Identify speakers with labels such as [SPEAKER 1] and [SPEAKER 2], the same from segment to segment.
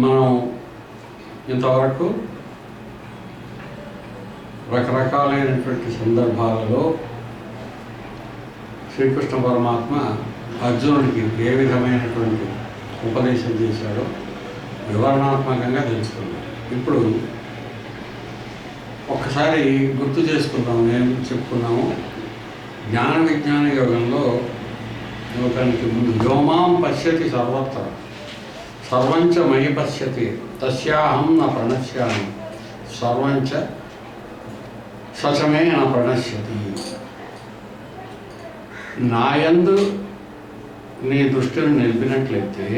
[SPEAKER 1] మనం ఇంతవరకు రకరకాలైనటువంటి సందర్భాలలో శ్రీకృష్ణ పరమాత్మ అర్జునుడికి ఏ విధమైనటువంటి ఉపదేశం చేశాడో వివరణాత్మకంగా తెలుసుకున్నాం. ఇప్పుడు ఒక్కసారి గుర్తు చేసుకుందాం. ఏం చెప్పుకున్నాము? జ్ఞాన విజ్ఞాన యోగంలో యోగానికి ముందు వ్యోమాం పశ్యతి సర్వత్ర సర్వంచ మయి పశ్యతి తస్యాహం నా ప్రణశ్యామి సర్వంచ సచమే నా ప్రణశ్యతి. నాయందు నీ దృష్టిని నిలిపినట్లయితే,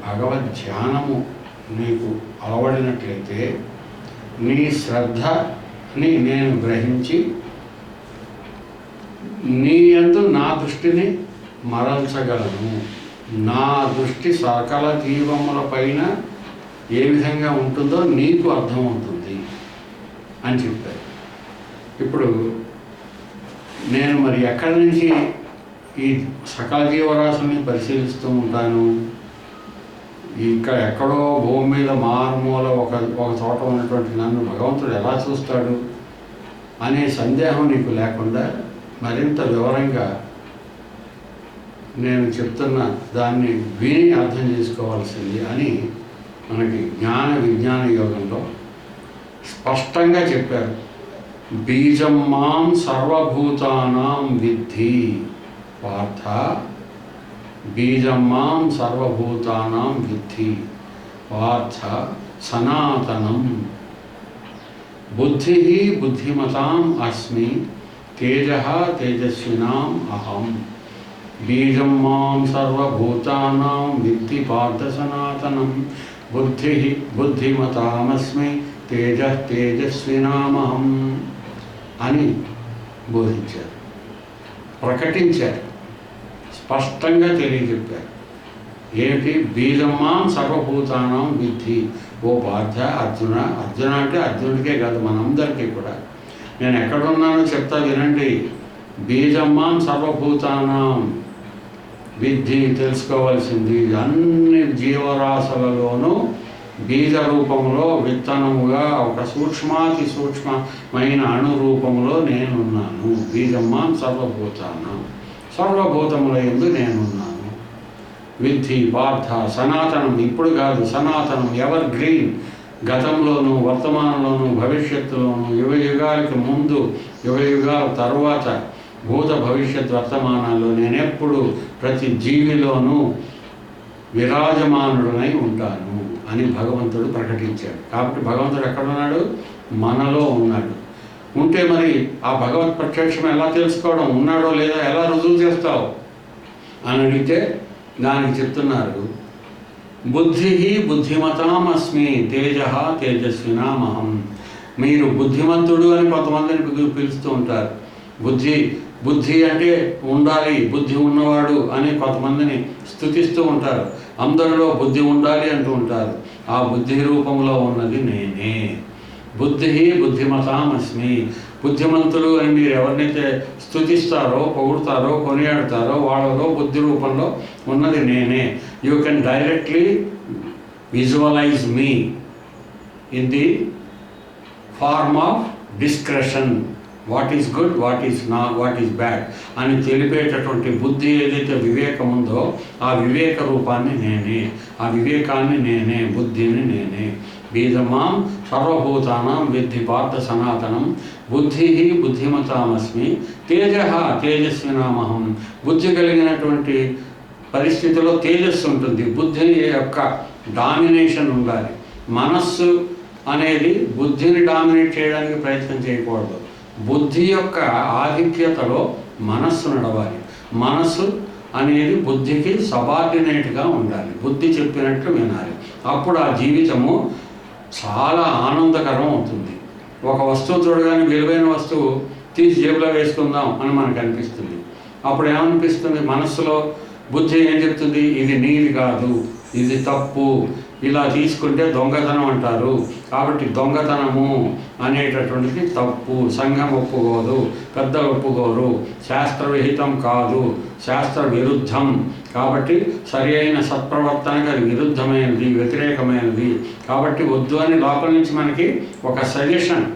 [SPEAKER 1] భగవద్ ధ్యానము నీకు అలవడినట్లయితే, నీ శ్రద్ధని నేను గ్రహించి నీ యందు నా దృష్టిని మరల్చగలను. నా దృష్టి సకల జీవములపైన ఏ విధంగా ఉంటుందో నీకు అర్థమవుతుంది అని చెప్పారు. ఇప్పుడు నేను మరి ఎక్కడి నుంచి ఈ సకల జీవరాశుల్ని పరిశీలిస్తూ ఉంటాను? ఇక్కడ ఎక్కడో భూమి మీద మారుమూల ఒక చోట ఉన్నటువంటి నన్ను భగవంతుడు ఎలా చూస్తాడు అనే సందేహం నీకు లేకుండా మరింత వివరంగా నేను చెప్తున్న దాన్ని విని అర్థం చేసుకోవాల్సింది అని మనకి జ్ఞాన విజ్ఞాన యోగంలో స్పష్టంగా చెప్పారు. బీజం మాం సర్వభూతానాం విద్ధి పార్థ, బీజం మాం సర్వభూతానాం విద్ధి పార్థ సనాతనం. బుద్ధి బుద్ధిమతాం అస్మి తేజః తేజస్వినాం అహం. బీజం మాం సర్వభూతానాం విద్ధి పార్థ సనాతనం. బుద్ధి బుద్ధిమతామస్మి తేజః తేజస్వినామహం అని బోధించారు, ప్రకటించారు, స్పష్టంగా తెలియజెప్పారు. ఏమిటి? బీజం మాం సర్వభూతానాం విద్ధి. ఓ పార్థ, అర్జున. అర్జున అంటే అర్జునుడికే కాదు, మనందరికీ కూడా. నేను ఎక్కడున్నానో చెప్తా వినండి. బీజం మాం సర్వభూతానాం విద్ధి, తెలుసుకోవాల్సింది అన్ని జీవరాశులలోనూ బీజ రూపంలో, విత్తనముగా, ఒక సూక్ష్మాతి సూక్ష్మమైన అణు రూపంలో నేనున్నాను. బీజం మాం సర్వభూతానాం, సర్వభూతముల యందు నేనున్నాను. విద్ధి పార్థ సనాతనం. ఇప్పుడు కాదు, సనాతనం, ఎవర్ గ్రీన్. గతంలోనూ వర్తమానంలోనూ భవిష్యత్తులోనూ యుగ యుగాలకు ముందు యుగ యుగాల తర్వాత భూత భవిష్యత్ వర్తమానాల్లో నేనెప్పుడు ప్రతి జీవిలోనూ విరాజమానుడనై ఉంటాను అని భగవంతుడు ప్రకటించాడు. కాబట్టి భగవంతుడు ఎక్కడున్నాడు? మనలో ఉన్నాడు. ఉంటే మరి ఆ భగవత్ ప్రత్యక్షం ఎలా తెలుసుకోవడం? ఉన్నాడో లేదో ఎలా రుజువు చేస్తావు అని అడిగితే దానికి చెప్తున్నారు, బుద్ధి బుద్ధిమతాం అస్మి తేజః తేజస్వినామహం. మీరు బుద్ధిమంతుడు అని కొంతమందిని పిలుస్తూ ఉంటారు. బుద్ధి అంటే ఉండాలి, బుద్ధి ఉన్నవాడు అని కొంతమందిని స్తుతిస్తూ ఉంటారు. అందరిలో బుద్ధి ఉండాలి అంటూ ఉంటారు. ఆ బుద్ధి రూపంలో ఉన్నది నేనే. బుద్ధి బుద్ధిమతాం అస్మి. బుద్ధిమంతులు అని మీరు ఎవరినైతే స్తుతిస్తారో, పొగుడతారో, కొనియాడతారో వాళ్ళలో బుద్ధి రూపంలో ఉన్నది నేనే. You can directly visualise me in the form of discretion. What is good, what is not, what is bad అని తెలిపేటటువంటి బుద్ధి ఏదైతే వివేకం ఉందో ఆ వివేక రూపాన్ని నేనే, ఆ వివేకాన్ని నేనే, బుద్ధిని నేనే. బీజమాం సర్వభూతానాం విద్ధి పార్థ సనాతనం. బుద్ధి బుద్ధిమతామస్మి తేజః తేజస్వినామహం. బుద్ధి కలిగినటువంటి పరిస్థితిలో తేజస్సు ఉంటుంది. బుద్ధి యొక్క డామినేషన్ ఉండాలి. మనస్సు అనేది బుద్ధిని డామినేట్ చేయడానికి ప్రయత్నం చేయకూడదు. బుద్ధి యొక్క ఆధిక్యతలో మనస్సు నడవాలి. మనస్సు అనేది బుద్ధికి సబార్డినేట్గా ఉండాలి. బుద్ధి చెప్పినట్లు వినాలి. అప్పుడు ఆ జీవితము చాలా ఆనందకరం అవుతుంది. ఒక వస్తువు చూడగానే విలువైన వస్తువు తీసి జేబులో వేసుకుందాం అని మనకు అనిపిస్తుంది. అప్పుడు ఏమనిపిస్తుంది? మనస్సులో బుద్ధి ఏం చెప్తుంది? ఇది నీది కాదు, ఇది తప్పు, ఇలా తీసుకుంటే దొంగతనం అంటారు. కాబట్టి దొంగతనము అనేటటువంటిది తప్పు, సంఘం ఒప్పుకోదు, పెద్దలు ఒప్పుకోరు, శాస్త్రవిహితం కాదు, శాస్త్ర విరుద్ధం. కాబట్టి సరి అయిన సత్ప్రవర్తనకు అది విరుద్ధమైనది, వ్యతిరేకమైనది. కాబట్టి వద్దు అని లోపల నుంచి మనకి ఒక సజెషన్,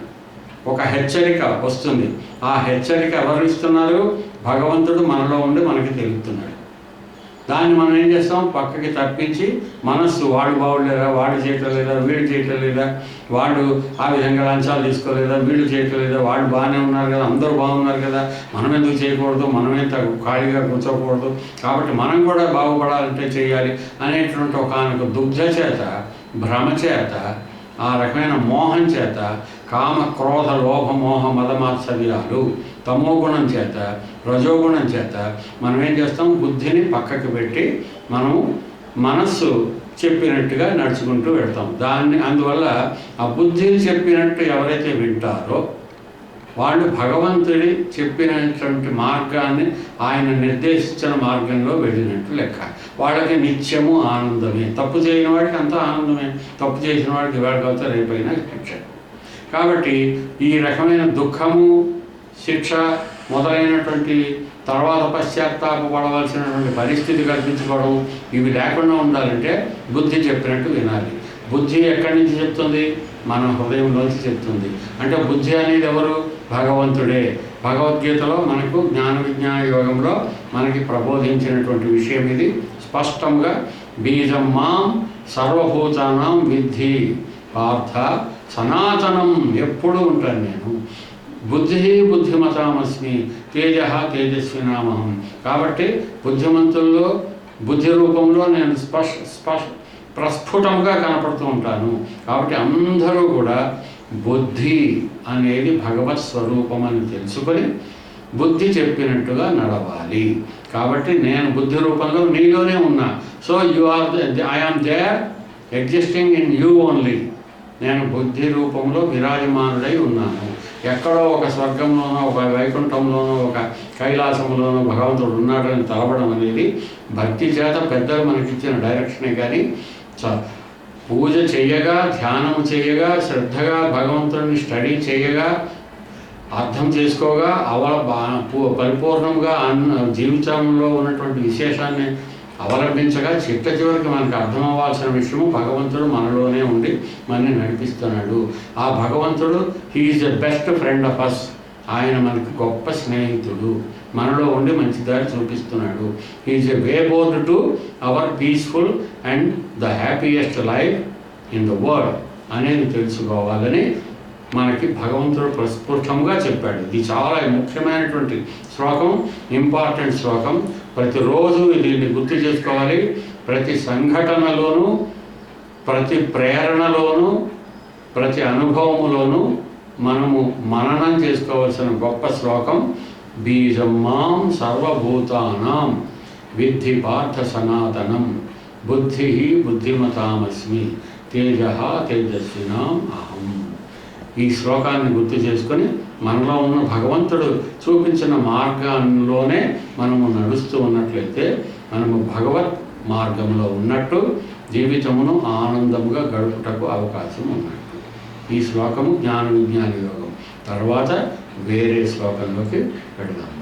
[SPEAKER 1] ఒక హెచ్చరిక వస్తుంది. ఆ హెచ్చరిక ఎవరు ఇస్తున్నారు? భగవంతుడు మనలో ఉండి మనకి తెలుపుతున్నాడు. దాన్ని మనం ఏం చేస్తాం? పక్కకి తప్పించి మనస్సు వాడు బాగులేదా, వాడు చేయటం లేదా, వీడు చేయటం లేదా, వాడు ఆ విధంగా లంచాలు తీసుకోలేదా, వీళ్ళు చేయటం లేదా, వాడు బాగానే ఉన్నారు కదా, అందరూ బాగున్నారు కదా, మనం ఎందుకు చేయకూడదు, మనమే ఖాళీగా కూర్చోకూడదు, కాబట్టి మనం కూడా బాగుపడాలంటే చేయాలి అనేటువంటి ఒక దుగ్ధ చేత, భ్రమ చేత, ఆ రకమైన మోహం చేత, కామ క్రోధ లోభ మోహ మదమాత్సర్యాలు, తమోగుణం చేత, రజోగుణం చేత మనం ఏం చేస్తాం? బుద్ధిని పక్కకి పెట్టి మనము మనస్సు చెప్పినట్టుగా నడుచుకుంటూ వెళ్తాం. అందువల్ల ఆ బుద్ధిని చెప్పినట్టు ఎవరైతే వింటారో వాళ్ళు భగవంతుడి చెప్పినటువంటి మార్గాన్ని, ఆయన నిర్దేశించిన మార్గంలో వెళ్ళినట్టు లెక్క. వాళ్ళకి నిత్యము ఆనందమే. తప్పు చేయని వాడికి అంతా ఆనందమే, తప్పు చేసిన వాడికి ఇవాళ కావచ్చు రేపైనా శిక్ష. కాబట్టి ఈ రకమైన దుఃఖము, శిక్ష మొదలైనటువంటి తర్వాత పశ్చాత్తాపడవలసినటువంటి పరిస్థితి కల్పించుకోవడం ఇవి లేకుండా ఉండాలంటే బుద్ధి చెప్పినట్టు వినాలి. బుద్ధి ఎక్కడి నుంచి చెప్తుంది? మన హృదయంలోంచి చెప్తుంది. అంటే బుద్ధి అనేది ఎవరు? భగవంతుడే. భగవద్గీతలో మనకు జ్ఞాన విజ్ఞాన యోగంలో మనకి ప్రబోధించినటువంటి విషయం ఇది. స్పష్టంగా బీజం మాం సర్వభూతానాం విద్ధి పార్థ సనాతనం, ఎప్పుడూ ఉంటాను నేను. బుద్ధి బుద్ధిమతామస్మి తేజ తేజస్వినామహం. కాబట్టి బుద్ధిమంతుల్లో బుద్ధి రూపంలో నేను ప్రస్ఫుటంగా కనపడుతూ ఉంటాను. కాబట్టి అందరూ కూడా బుద్ధి అనేది భగవత్ స్వరూపం అని తెలుసుకొని బుద్ధి చెప్పినట్టుగా నడవాలి. కాబట్టి నేను బుద్ధి రూపంలో నీలోనే ఉన్నా. So I am there existing in you only. నేను బుద్ధి రూపంలో విరాజమానుడై ఉన్నాను. ఎక్కడో ఒక స్వర్గంలోనో, ఒక వైకుంఠంలోనో, ఒక కైలాసంలోనో భగవంతుడు ఉన్నాడని తలపడం అనేది భక్తి చేత పెద్దలు మనకిచ్చిన డైరెక్షనే. కానీ పూజ చేయగా, ధ్యానం చేయగా, శ్రద్ధగా భగవంతుడిని స్టడీ చేయగా, అర్థం చేసుకోగా, పరిపూర్ణంగా జీవితంలో ఉన్నటువంటి విశేషాన్ని అవలంబించగా చివరికి మనకు అర్థం అవ్వాల్సిన విషయము భగవంతుడు మనలోనే ఉండి మనని నడిపిస్తున్నాడు. ఆ భగవంతుడు he is the best friend of us. ఆయన మనకు గొప్ప స్నేహితుడు, మనలో ఉండి మంచి దారి చూపిస్తున్నాడు. He is a way board to our peaceful and the happiest life in the world అనేది తెలుసుకోవాలని మనకి భగవంతుడు ప్రస్ఫుటంగా చెప్పాడు. ఇది చాలా ముఖ్యమైనటువంటి శ్లోకం, ఇంపార్టెంట్ శ్లోకం. ప్రతిరోజు దీన్ని గుర్తు చేసుకోవాలి. ప్రతి సంఘటనలోనూ, ప్రతి ప్రేరణలోనూ, ప్రతి అనుభవములోనూ మనము మననం చేసుకోవాల్సిన గొప్ప శ్లోకం బీజం మాం సర్వభూతానాం విద్ధి పార్థ సనాతనం బుద్ధి బుద్ధిమతామస్మి తేజ తేజస్వినాం అహం. ఈ శ్లోకాన్ని గుర్తు చేసుకొని మనలో ఉన్న భగవంతుడు చూపించిన మార్గంలోనే మనము నడుస్తూ ఉన్నట్లయితే మనము భగవత్ మార్గంలో ఉన్నట్టు, జీవితమును ఆనందముగా గడుపుటకు అవకాశం ఉన్నట్టు. ఈ శ్లోకము జ్ఞాన విజ్ఞాన యోగం. తర్వాత వేరే శ్లోకంలోకి వెళదాం.